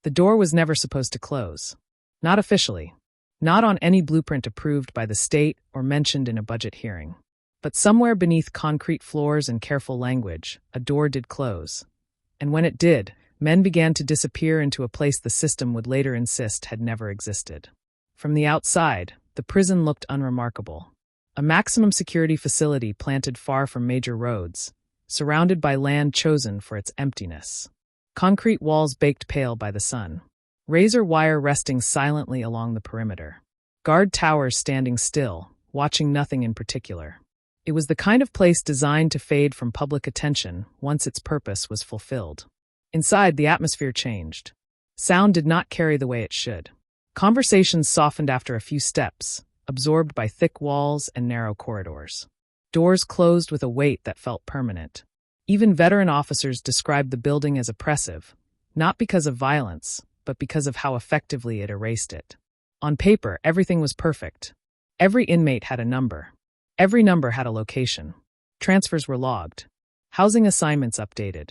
The door was never supposed to close. Not officially. Not on any blueprint approved by the state or mentioned in a budget hearing. But somewhere beneath concrete floors and careful language, a door did close. And when it did, men began to disappear into a place the system would later insist had never existed. From the outside, the prison looked unremarkable. A maximum security facility planted far from major roads, surrounded by land chosen for its emptiness. Concrete walls baked pale by the sun. Razor wire resting silently along the perimeter. Guard towers standing still, watching nothing in particular. It was the kind of place designed to fade from public attention once its purpose was fulfilled. Inside, the atmosphere changed. Sound did not carry the way it should. Conversations softened after a few steps, absorbed by thick walls and narrow corridors. Doors closed with a weight that felt permanent. Even veteran officers described the building as oppressive, not because of violence, but because of how effectively it erased it. On paper, everything was perfect. Every inmate had a number. Every number had a location. Transfers were logged. Housing assignments updated.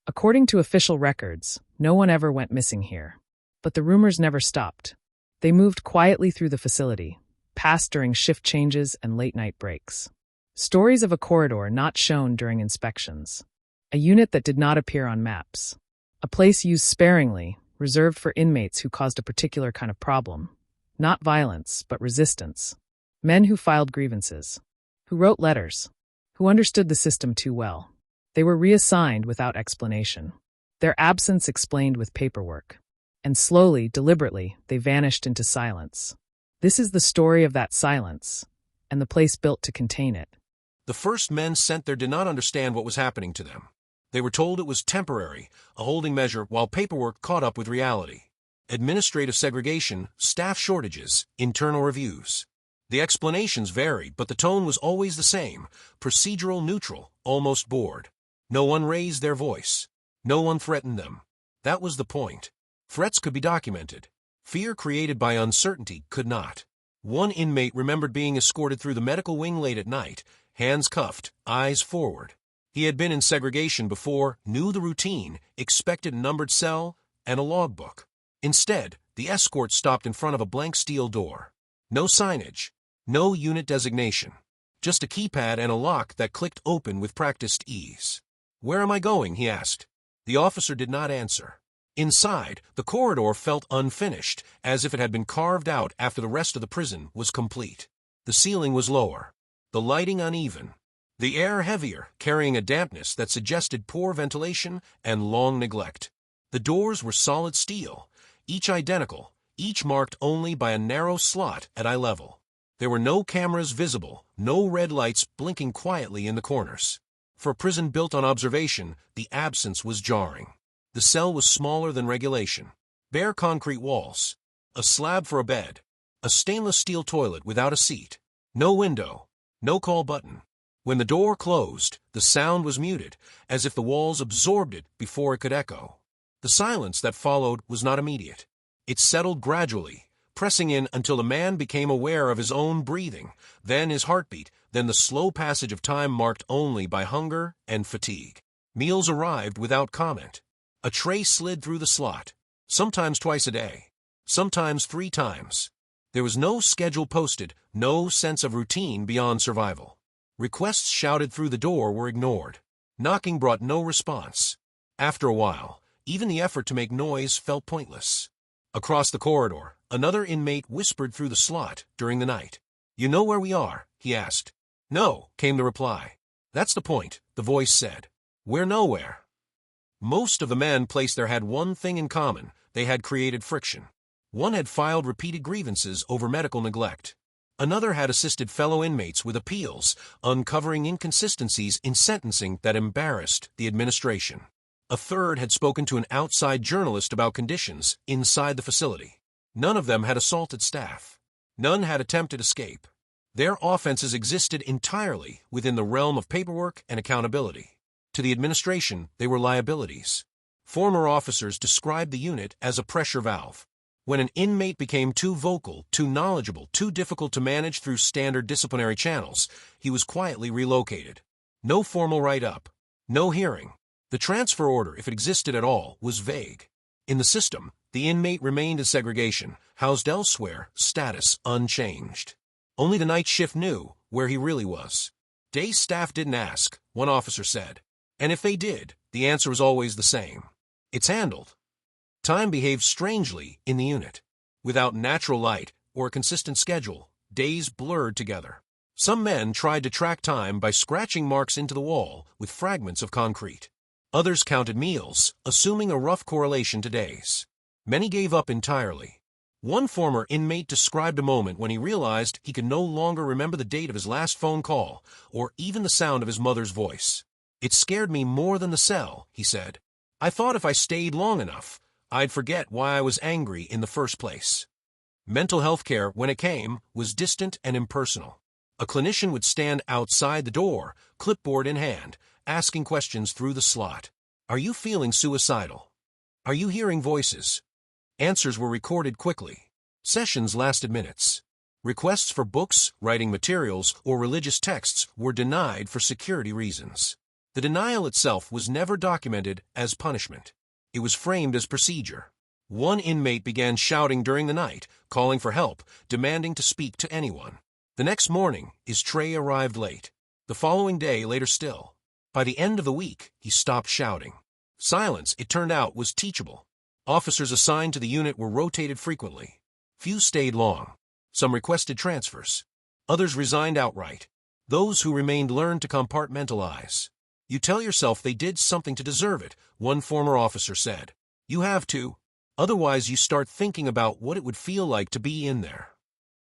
According to official records, no one ever went missing here. But the rumors never stopped. They moved quietly through the facility, passed during shift changes and late-night breaks. Stories of a corridor not shown during inspections. A unit that did not appear on maps. A place used sparingly, reserved for inmates who caused a particular kind of problem. Not violence, but resistance. Men who filed grievances. Who wrote letters. Who understood the system too well. They were reassigned without explanation. Their absence explained with paperwork. And slowly, deliberately, they vanished into silence. This is the story of that silence, and the place built to contain it. The first men sent there did not understand what was happening to them. They were told it was temporary, a holding measure while paperwork caught up with reality. Administrative segregation, staff shortages, internal reviews. The explanations varied, but the tone was always the same, procedural, neutral, almost bored. No one raised their voice. No one threatened them. That was the point. Threats could be documented. Fear created by uncertainty could not. One inmate remembered being escorted through the medical wing late at night, hands cuffed, eyes forward. He had been in segregation before, knew the routine, expected a numbered cell, and a logbook. Instead, the escort stopped in front of a blank steel door. No signage, no unit designation. Just a keypad and a lock that clicked open with practiced ease. "Where am I going?" he asked. The officer did not answer. Inside, the corridor felt unfinished, as if it had been carved out after the rest of the prison was complete. The ceiling was lower. The lighting uneven. The air heavier, carrying a dampness that suggested poor ventilation and long neglect. The doors were solid steel, each identical, each marked only by a narrow slot at eye level. There were no cameras visible, no red lights blinking quietly in the corners. For a prison built on observation, the absence was jarring. The cell was smaller than regulation. Bare concrete walls. A slab for a bed. A stainless steel toilet without a seat. No window. No call button. When the door closed, the sound was muted, as if the walls absorbed it before it could echo. The silence that followed was not immediate. It settled gradually, pressing in until the man became aware of his own breathing, then his heartbeat, then the slow passage of time marked only by hunger and fatigue. Meals arrived without comment. A tray slid through the slot, sometimes twice a day, sometimes 3 times. There was no schedule posted, no sense of routine beyond survival. Requests shouted through the door were ignored. Knocking brought no response. After a while, even the effort to make noise felt pointless. Across the corridor, another inmate whispered through the slot during the night. "You know where we are?" he asked. "No," came the reply. "That's the point," the voice said. "We're nowhere." Most of the men placed there had one thing in common: they had created friction. One had filed repeated grievances over medical neglect. Another had assisted fellow inmates with appeals, uncovering inconsistencies in sentencing that embarrassed the administration. A third had spoken to an outside journalist about conditions inside the facility. None of them had assaulted staff. None had attempted escape. Their offenses existed entirely within the realm of paperwork and accountability. To the administration, they were liabilities. Former officers described the unit as a pressure valve. When an inmate became too vocal, too knowledgeable, too difficult to manage through standard disciplinary channels, he was quietly relocated. No formal write-up. No hearing. The transfer order, if it existed at all, was vague. In the system, The inmate remained in segregation, housed elsewhere, status unchanged. Only the night shift knew where he really was. Day staff didn't ask, one officer said. And if they did, the answer was always the same. It's handled. Time behaved strangely in the unit. Without natural light or a consistent schedule, days blurred together. Some men tried to track time by scratching marks into the wall with fragments of concrete. Others counted meals, assuming a rough correlation to days. Many gave up entirely. One former inmate described a moment when he realized he could no longer remember the date of his last phone call or even the sound of his mother's voice. "It scared me more than the cell," he said. "I thought if I stayed long enough, I'd forget why I was angry in the first place." Mental health care, when it came, was distant and impersonal. A clinician would stand outside the door, clipboard in hand, asking questions through the slot. "Are you feeling suicidal? Are you hearing voices?" Answers were recorded quickly. Sessions lasted minutes. Requests for books, writing materials, or religious texts were denied for security reasons. The denial itself was never documented as punishment. It was framed as procedure. One inmate began shouting during the night, calling for help, demanding to speak to anyone. The next morning, his tray arrived late. The following day, later still. By the end of the week, he stopped shouting. Silence, it turned out, was teachable. Officers assigned to the unit were rotated frequently. Few stayed long. Some requested transfers. Others resigned outright. Those who remained learned to compartmentalize. "You tell yourself they did something to deserve it," one former officer said. "You have to. Otherwise you start thinking about what it would feel like to be in there."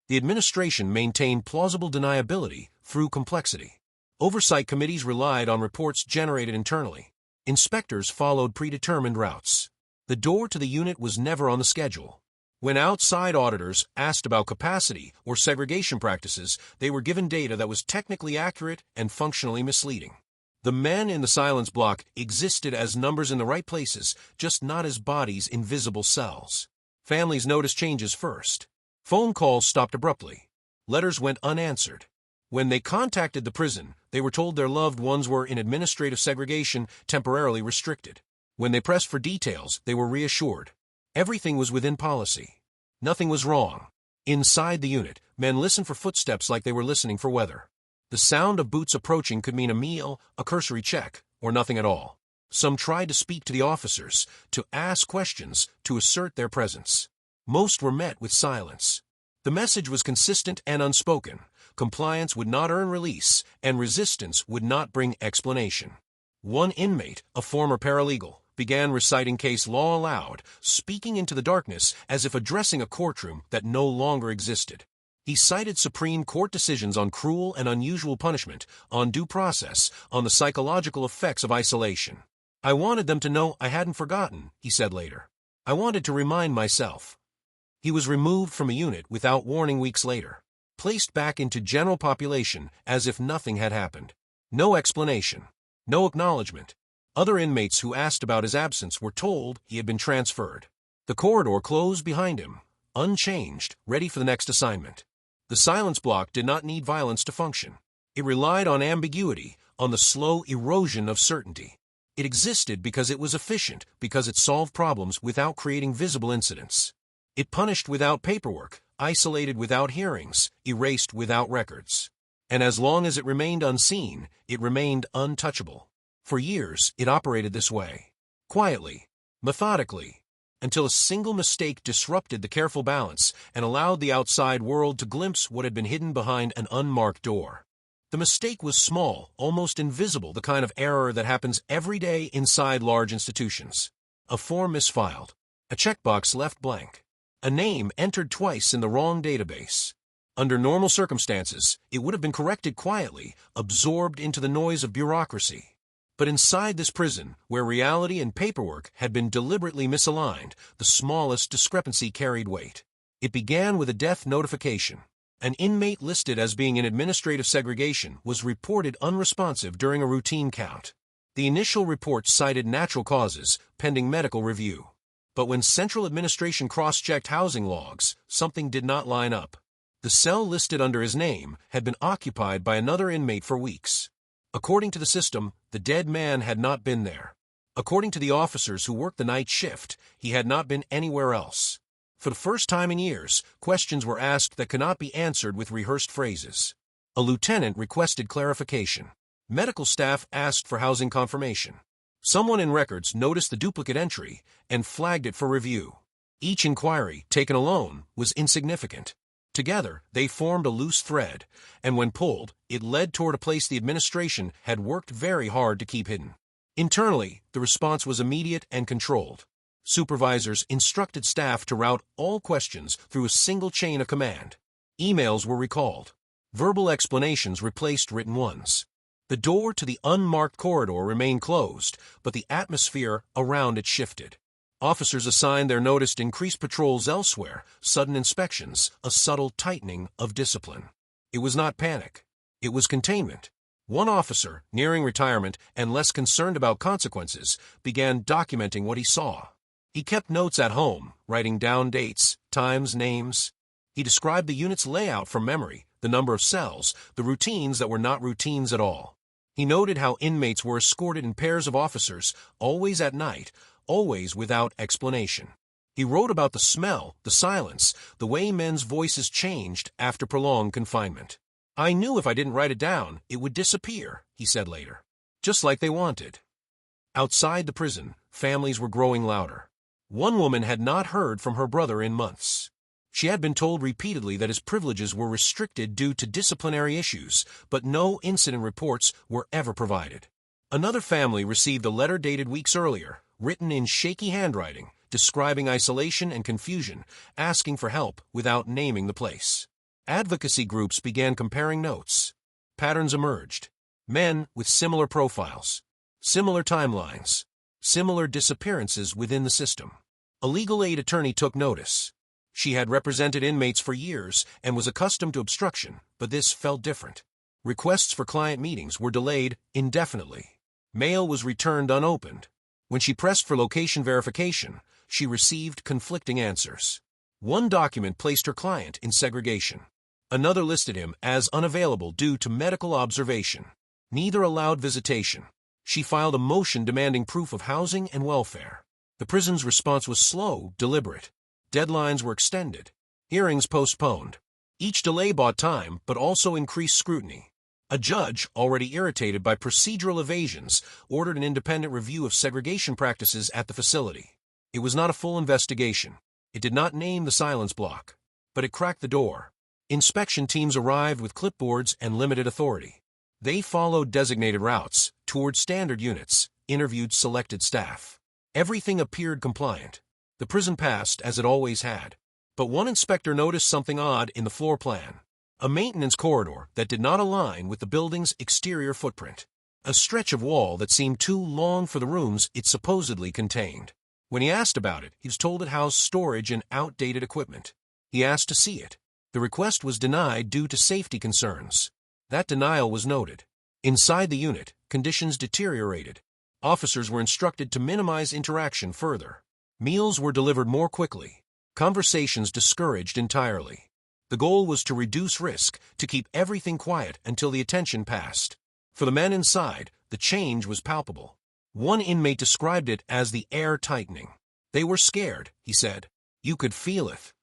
The administration maintained plausible deniability through complexity. Oversight committees relied on reports generated internally. Inspectors followed predetermined routes. The door to the unit was never on the schedule. When outside auditors asked about capacity or segregation practices, they were given data that was technically accurate and functionally misleading. The men in the silence block existed as numbers in the right places, just not as bodies in visible cells. Families noticed changes first. Phone calls stopped abruptly. Letters went unanswered. When they contacted the prison, they were told their loved ones were in administrative segregation, temporarily restricted. When they pressed for details, they were reassured. Everything was within policy. Nothing was wrong. Inside the unit, men listened for footsteps like they were listening for weather. The sound of boots approaching could mean a meal, a cursory check, or nothing at all. Some tried to speak to the officers, to ask questions, to assert their presence. Most were met with silence. The message was consistent and unspoken. Compliance would not earn release, and resistance would not bring explanation. One inmate, a former paralegal, began reciting case law aloud, speaking into the darkness as if addressing a courtroom that no longer existed. He cited Supreme Court decisions on cruel and unusual punishment, on due process, on the psychological effects of isolation. "I wanted them to know I hadn't forgotten," he said later. "I wanted to remind myself." He was removed from a unit without warning weeks later, placed back into general population as if nothing had happened. No explanation. No acknowledgement. Other inmates who asked about his absence were told he had been transferred. The corridor closed behind him, unchanged, ready for the next assignment. The silence block did not need violence to function. It relied on ambiguity, on the slow erosion of certainty. It existed because it was efficient, because it solved problems without creating visible incidents. It punished without paperwork, isolated without hearings, erased without records. And as long as it remained unseen, it remained untouchable. For years, it operated this way. Quietly, methodically, until a single mistake disrupted the careful balance and allowed the outside world to glimpse what had been hidden behind an unmarked door. The mistake was small, almost invisible, the kind of error that happens every day inside large institutions. A form misfiled, a checkbox left blank, a name entered twice in the wrong database. Under normal circumstances, it would have been corrected quietly, absorbed into the noise of bureaucracy. But inside this prison, where reality and paperwork had been deliberately misaligned, the smallest discrepancy carried weight. It began with a death notification. An inmate listed as being in administrative segregation was reported unresponsive during a routine count. The initial report cited natural causes, pending medical review. But when Central Administration cross-checked housing logs, something did not line up. The cell listed under his name had been occupied by another inmate for weeks. According to the system, the dead man had not been there. According to the officers who worked the night shift, he had not been anywhere else. For the first time in years, questions were asked that could not be answered with rehearsed phrases. A lieutenant requested clarification. Medical staff asked for housing confirmation. Someone in records noticed the duplicate entry and flagged it for review. Each inquiry, taken alone, was insignificant. Together, they formed a loose thread, and when pulled, it led toward a place the administration had worked very hard to keep hidden. Internally, the response was immediate and controlled. Supervisors instructed staff to route all questions through a single chain of command. Emails were recalled. Verbal explanations replaced written ones. The door to the unmarked corridor remained closed, but the atmosphere around it shifted. Officers assigned their notice to increased patrols elsewhere, sudden inspections, a subtle tightening of discipline. It was not panic. It was containment. One officer, nearing retirement and less concerned about consequences, began documenting what he saw. He kept notes at home, writing down dates, times, names. He described the unit's layout from memory, the number of cells, the routines that were not routines at all. He noted how inmates were escorted in pairs of officers, always at night, always without explanation. He wrote about the smell, the silence, the way men's voices changed after prolonged confinement. "I knew if I didn't write it down, it would disappear," he said later. Just like they wanted. Outside the prison, families were growing louder. One woman had not heard from her brother in months. She had been told repeatedly that his privileges were restricted due to disciplinary issues, but no incident reports were ever provided. Another family received a letter dated weeks earlier, written in shaky handwriting, describing isolation and confusion, asking for help without naming the place. Advocacy groups began comparing notes. Patterns emerged. Men with similar profiles, similar timelines, similar disappearances within the system. A legal aid attorney took notice. She had represented inmates for years and was accustomed to obstruction, but this felt different. Requests for client meetings were delayed indefinitely. Mail was returned unopened. When she pressed for location verification, she received conflicting answers. One document placed her client in segregation. Another listed him as unavailable due to medical observation. Neither allowed visitation. She filed a motion demanding proof of housing and welfare. The prison's response was slow, deliberate. Deadlines were extended. Hearings postponed. Each delay bought time, but also increased scrutiny. A judge, already irritated by procedural evasions, ordered an independent review of segregation practices at the facility. It was not a full investigation. It did not name the silence block, but it cracked the door. Inspection teams arrived with clipboards and limited authority. They followed designated routes, toured standard units, interviewed selected staff. Everything appeared compliant. The prison passed as it always had. But one inspector noticed something odd in the floor plan. A maintenance corridor that did not align with the building's exterior footprint. A stretch of wall that seemed too long for the rooms it supposedly contained. When he asked about it, he was told it housed storage and outdated equipment. He asked to see it. The request was denied due to safety concerns. That denial was noted. Inside the unit, conditions deteriorated. Officers were instructed to minimize interaction further. Meals were delivered more quickly. Conversations discouraged entirely. The goal was to reduce risk, to keep everything quiet until the attention passed. For the men inside, the change was palpable. One inmate described it as the air tightening. They were scared, he said. You could feel it.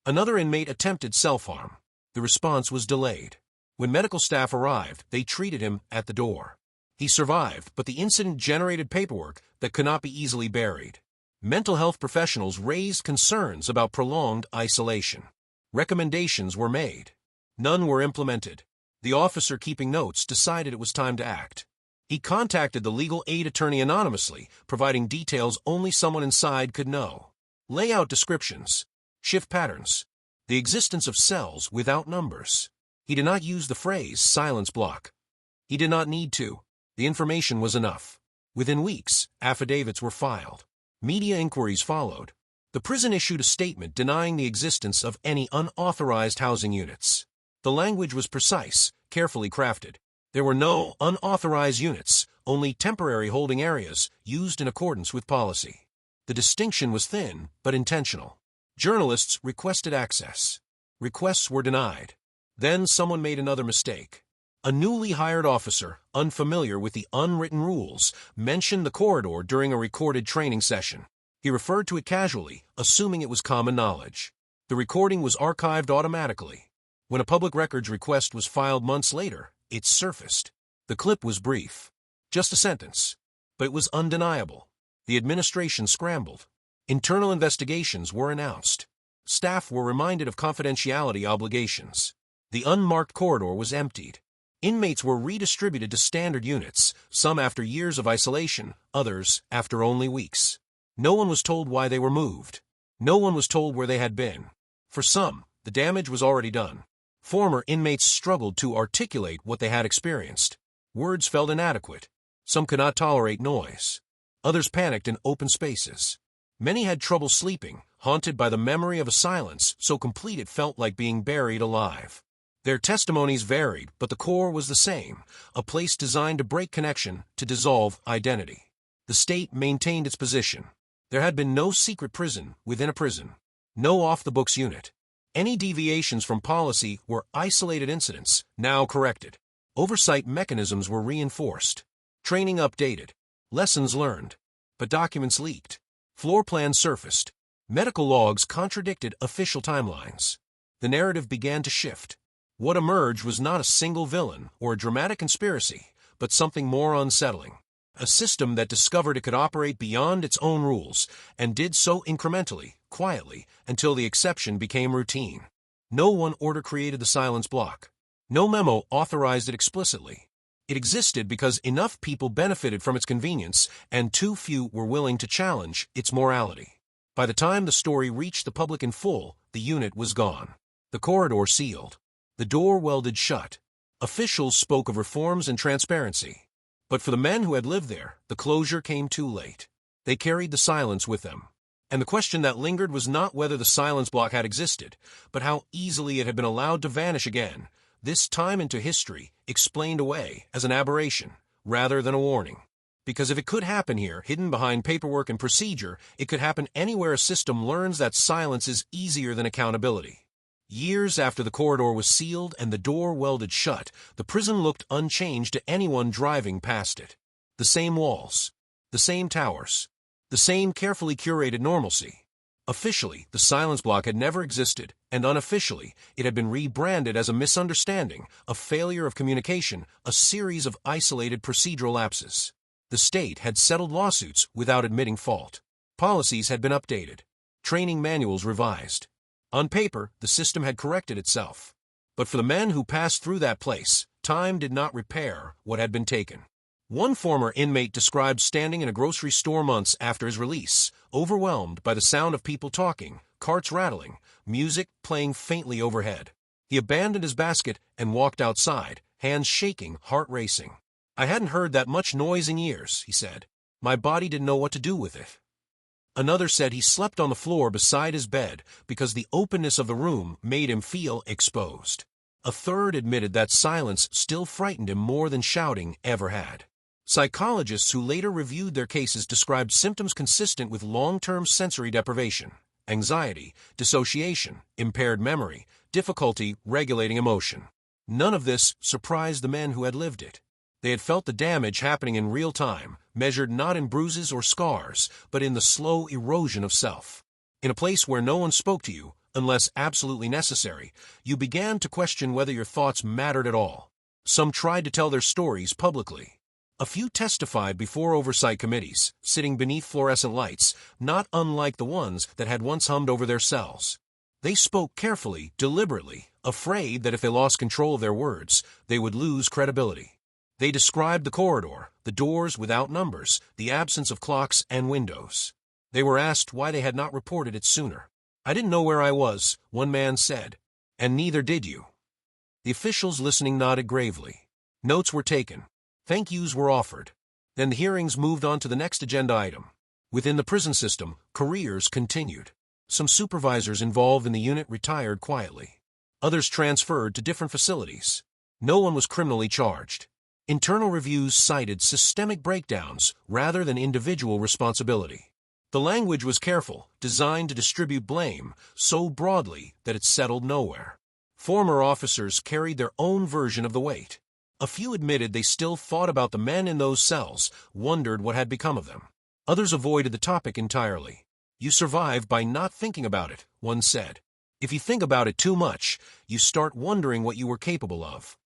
Another inmate attempted self-harm. The response was delayed. When medical staff arrived, they treated him at the door. He survived, but the incident generated paperwork that could not be easily buried. Mental health professionals raised concerns about prolonged isolation. Recommendations were made. None were implemented. The officer keeping notes decided it was time to act. He contacted the legal aid attorney anonymously, providing details only someone inside could know. Layout descriptions, shift patterns, the existence of cells without numbers. He did not use the phrase silence block. He did not need to. The information was enough. Within weeks, affidavits were filed. Media inquiries followed. The prison issued a statement denying the existence of any unauthorized housing units. The language was precise, carefully crafted. There were no unauthorized units, only temporary holding areas used in accordance with policy. The distinction was thin, but intentional. Journalists requested access. Requests were denied. Then someone made another mistake. A newly hired officer, unfamiliar with the unwritten rules, mentioned the corridor during a recorded training session. He referred to it casually, assuming it was common knowledge. The recording was archived automatically. When a public records request was filed months later, it surfaced. The clip was brief. Just a sentence. But it was undeniable. The administration scrambled. Internal investigations were announced. Staff were reminded of confidentiality obligations. The unmarked corridor was emptied. Inmates were redistributed to standard units, some after years of isolation, others after only weeks. No one was told why they were moved. No one was told where they had been. For some, the damage was already done. Former inmates struggled to articulate what they had experienced. Words felt inadequate. Some could not tolerate noise. Others panicked in open spaces. Many had trouble sleeping, haunted by the memory of a silence so complete it felt like being buried alive. Their testimonies varied, but the core was the same, a place designed to break connection, to dissolve identity. The state maintained its position. There had been no secret prison within a prison. No off-the-books unit. Any deviations from policy were isolated incidents, now corrected. Oversight mechanisms were reinforced. Training updated. Lessons learned. But documents leaked. Floor plans surfaced. Medical logs contradicted official timelines. The narrative began to shift. What emerged was not a single villain or a dramatic conspiracy, but something more unsettling. A system that discovered it could operate beyond its own rules, and did so incrementally, quietly, until the exception became routine. No one order created the silence block. No memo authorized it explicitly. It existed because enough people benefited from its convenience, and too few were willing to challenge its morality. By the time the story reached the public in full, the unit was gone. The corridor sealed. The door welded shut. Officials spoke of reforms and transparency. But for the men who had lived there, the closure came too late. They carried the silence with them. And the question that lingered was not whether the silence block had existed, but how easily it had been allowed to vanish again, this time into history, explained away as an aberration, rather than a warning. Because if it could happen here, hidden behind paperwork and procedure, it could happen anywhere a system learns that silence is easier than accountability. Years after the corridor was sealed and the door welded shut, the prison looked unchanged to anyone driving past it. The same walls, the same towers, the same carefully curated normalcy. Officially, the silence block had never existed, and unofficially, it had been rebranded as a misunderstanding, a failure of communication, a series of isolated procedural lapses. The state had settled lawsuits without admitting fault. Policies had been updated. Training manuals revised. On paper, the system had corrected itself. But for the men who passed through that place, time did not repair what had been taken. One former inmate described standing in a grocery store months after his release, overwhelmed by the sound of people talking, carts rattling, music playing faintly overhead. He abandoned his basket and walked outside, hands shaking, heart racing. "I hadn't heard that much noise in years," he said. "My body didn't know what to do with it." Another said he slept on the floor beside his bed because the openness of the room made him feel exposed. A third admitted that silence still frightened him more than shouting ever had. Psychologists who later reviewed their cases described symptoms consistent with long-term sensory deprivation, anxiety, dissociation, impaired memory, difficulty regulating emotion. None of this surprised the men who had lived it. They had felt the damage happening in real time, measured not in bruises or scars, but in the slow erosion of self. In a place where no one spoke to you, unless absolutely necessary, you began to question whether your thoughts mattered at all. Some tried to tell their stories publicly. A few testified before oversight committees, sitting beneath fluorescent lights, not unlike the ones that had once hummed over their cells. They spoke carefully, deliberately, afraid that if they lost control of their words, they would lose credibility. They described the corridor, the doors without numbers, the absence of clocks and windows. They were asked why they had not reported it sooner. "I didn't know where I was," one man said. "And neither did you." The officials listening nodded gravely. Notes were taken. Thank yous were offered. Then the hearings moved on to the next agenda item. Within the prison system, careers continued. Some supervisors involved in the unit retired quietly. Others transferred to different facilities. No one was criminally charged. Internal reviews cited systemic breakdowns rather than individual responsibility. The language was careful, designed to distribute blame so broadly that it settled nowhere. Former officers carried their own version of the weight. A few admitted they still thought about the men in those cells, wondered what had become of them. Others avoided the topic entirely. "You survive by not thinking about it," one said. "If you think about it too much, you start wondering what you were capable of."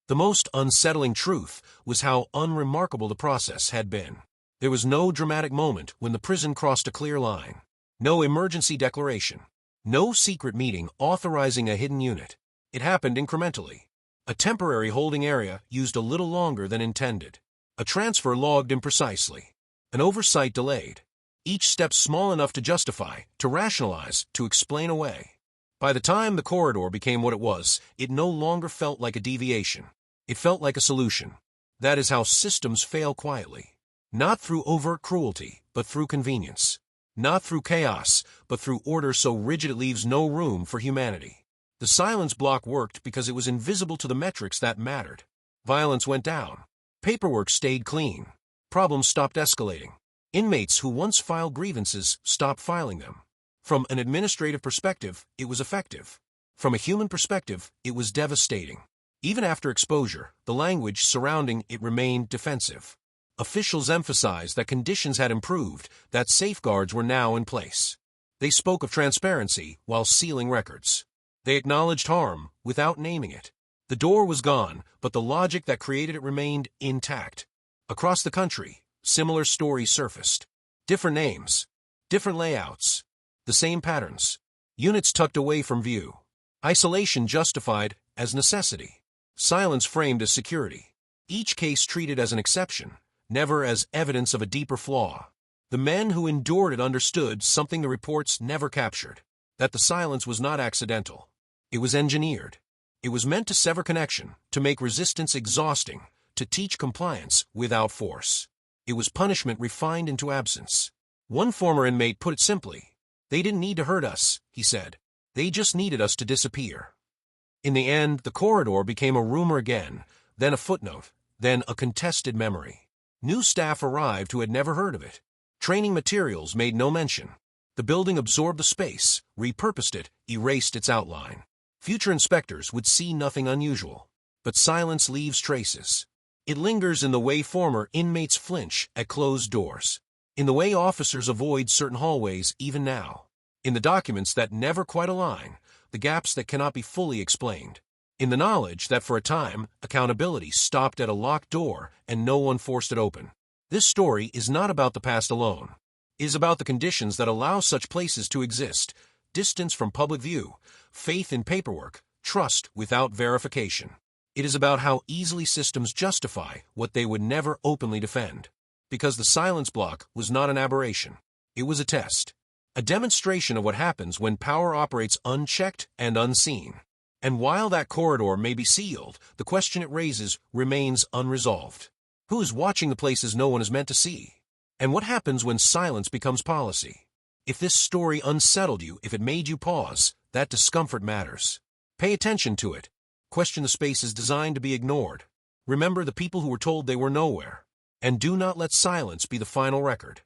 The most unsettling truth was how unremarkable the process had been. There was no dramatic moment when the prison crossed a clear line. No emergency declaration. No secret meeting authorizing a hidden unit. It happened incrementally. A temporary holding area used a little longer than intended. A transfer logged imprecisely. An oversight delayed. Each step small enough to justify, to rationalize, to explain away. By the time the corridor became what it was, it no longer felt like a deviation. It felt like a solution. That is how systems fail quietly. Not through overt cruelty, but through convenience. Not through chaos, but through order so rigid it leaves no room for humanity. The silence block worked because it was invisible to the metrics that mattered. Violence went down. Paperwork stayed clean. Problems stopped escalating. Inmates who once filed grievances stopped filing them. From an administrative perspective, it was effective. From a human perspective, it was devastating. Even after exposure, the language surrounding it remained defensive. Officials emphasized that conditions had improved, that safeguards were now in place. They spoke of transparency while sealing records. They acknowledged harm without naming it. The door was gone, but the logic that created it remained intact. Across the country, similar stories surfaced. Different names, different layouts, the same patterns. Units tucked away from view. Isolation justified as necessity. Silence framed as security. Each case treated as an exception, never as evidence of a deeper flaw. The men who endured it understood something the reports never captured, that the silence was not accidental. It was engineered. It was meant to sever connection, to make resistance exhausting, to teach compliance without force. It was punishment refined into absence. One former inmate put it simply, "They didn't need to hurt us," he said. "They just needed us to disappear." In the end, the corridor became a rumor again, then a footnote, then a contested memory. New staff arrived who had never heard of it. Training materials made no mention. The building absorbed the space, repurposed it, erased its outline. Future inspectors would see nothing unusual. But silence leaves traces. It lingers in the way former inmates flinch at closed doors. In the way officers avoid certain hallways even now. In the documents that never quite align, the gaps that cannot be fully explained. In the knowledge that for a time, accountability stopped at a locked door and no one forced it open. This story is not about the past alone. It is about the conditions that allow such places to exist: distance from public view, faith in paperwork, trust without verification. It is about how easily systems justify what they would never openly defend. Because the silence block was not an aberration. It was a test. A demonstration of what happens when power operates unchecked and unseen. And while that corridor may be sealed, the question it raises remains unresolved. Who is watching the places no one is meant to see? And what happens when silence becomes policy? If this story unsettled you, if it made you pause, that discomfort matters. Pay attention to it. Question the spaces designed to be ignored. Remember the people who were told they were nowhere. And do not let silence be the final record.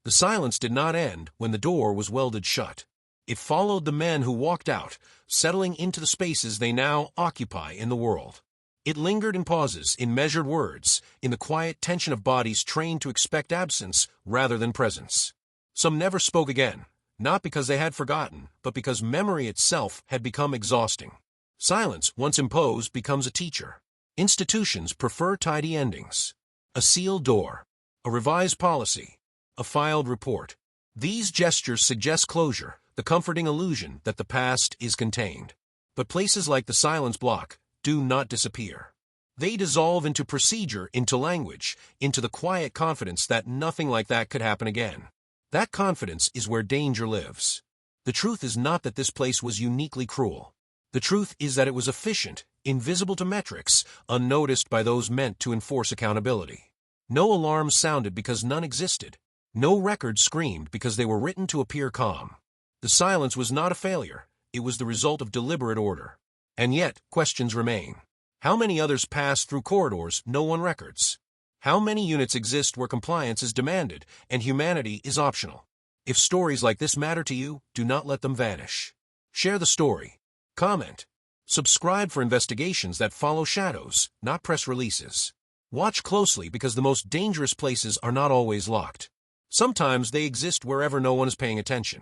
The silence did not end when the door was welded shut. It followed the men who walked out, settling into the spaces they now occupy in the world. It lingered in pauses, in measured words, in the quiet tension of bodies trained to expect absence rather than presence. Some never spoke again, not because they had forgotten, but because memory itself had become exhausting. Silence, once imposed, becomes a teacher. Institutions prefer tidy endings. A sealed door, a revised policy, a filed report. These gestures suggest closure, the comforting illusion that the past is contained. But places like the silence block do not disappear. They dissolve into procedure, into language, into the quiet confidence that nothing like that could happen again. That confidence is where danger lives. The truth is not that this place was uniquely cruel. The truth is that it was efficient, invisible to metrics, unnoticed by those meant to enforce accountability. No alarm sounded because none existed. No record screamed because they were written to appear calm. The silence was not a failure. It was the result of deliberate order. And yet, questions remain. How many others pass through corridors no one records? How many units exist where compliance is demanded and humanity is optional? If stories like this matter to you, do not let them vanish. Share the story. Comment. Subscribe for investigations that follow shadows, not press releases. Watch closely because the most dangerous places are not always locked. Sometimes they exist wherever no one is paying attention.